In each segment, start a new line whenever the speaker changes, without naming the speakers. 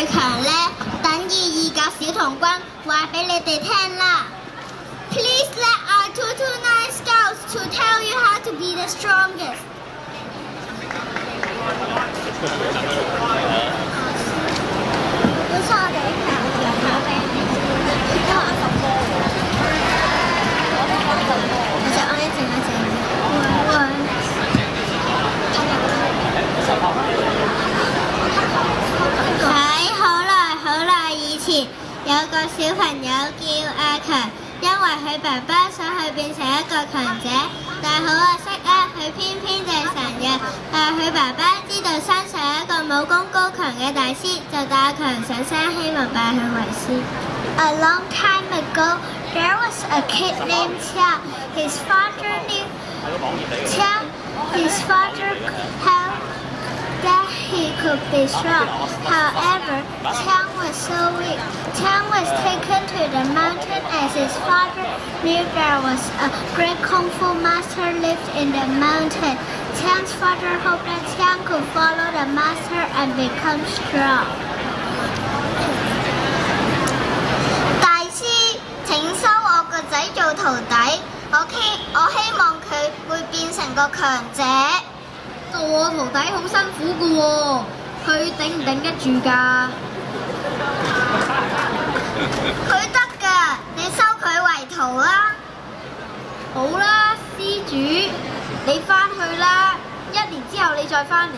最強呢？等22格小童軍話俾你哋聽啦。Please let our 229 scouts to tell you how to be the strongest. 本身我哋強跑俾其他10波喎。其實我一陣。喺好耐以前，有個小朋友叫阿強，因為佢爸爸想佢變成一個強者，但係好可惜啊，佢偏偏就係神嘅。但係佢爸爸知道山上有一個武功高強嘅大師，就帶阿強上山，希望拜佢為師。A long time ago, there was a kid named Qiang. His father knew Qiang. His father held that he could be strong. However, Qiang was so weak. Qiang was taken to the mountain as his father knew there was a great Kung Fu master lived in the mountain. Qiang's father hoped that Qiang could follow the master and become strong. 大師，請收我個仔做徒弟。我希望佢會變成個強者。做我徒弟好辛苦㗎喎，佢頂唔頂得住㗎？佢得㗎，你收佢為徒啦。好啦，施主，你返去啦，1年之後你再返嚟。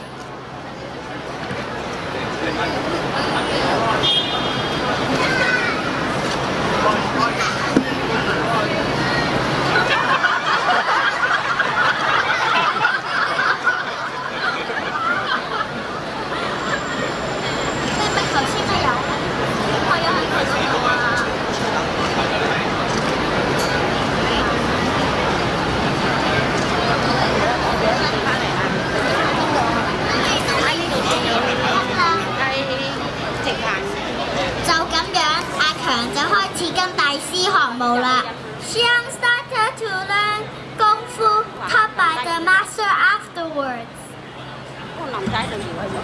Qiang started to learn Kung Fu taught by the master afterwards. 個男仔就搖係咁。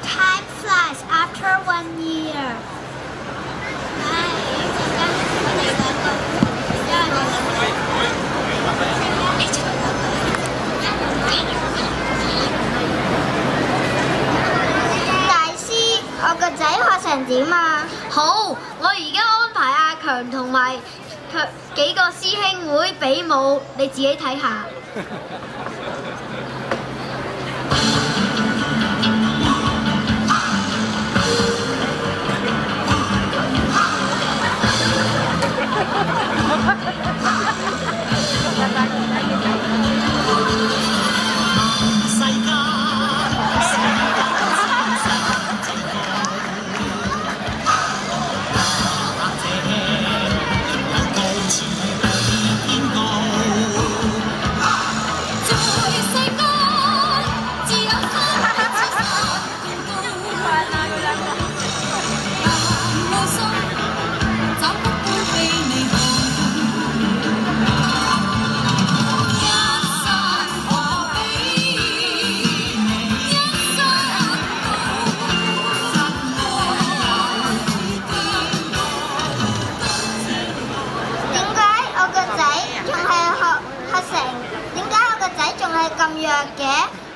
Time flies after 1 year. 大師，我個仔學成點啊？好，我而家安排阿強同埋幾個師兄會比武，你自己睇下。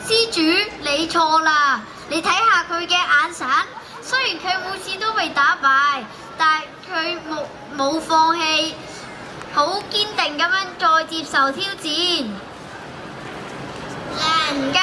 施主，你錯啦！你睇下佢嘅眼神，雖然佢每次都被打敗，但佢冇放棄，好堅定咁樣再接受挑戰，能夠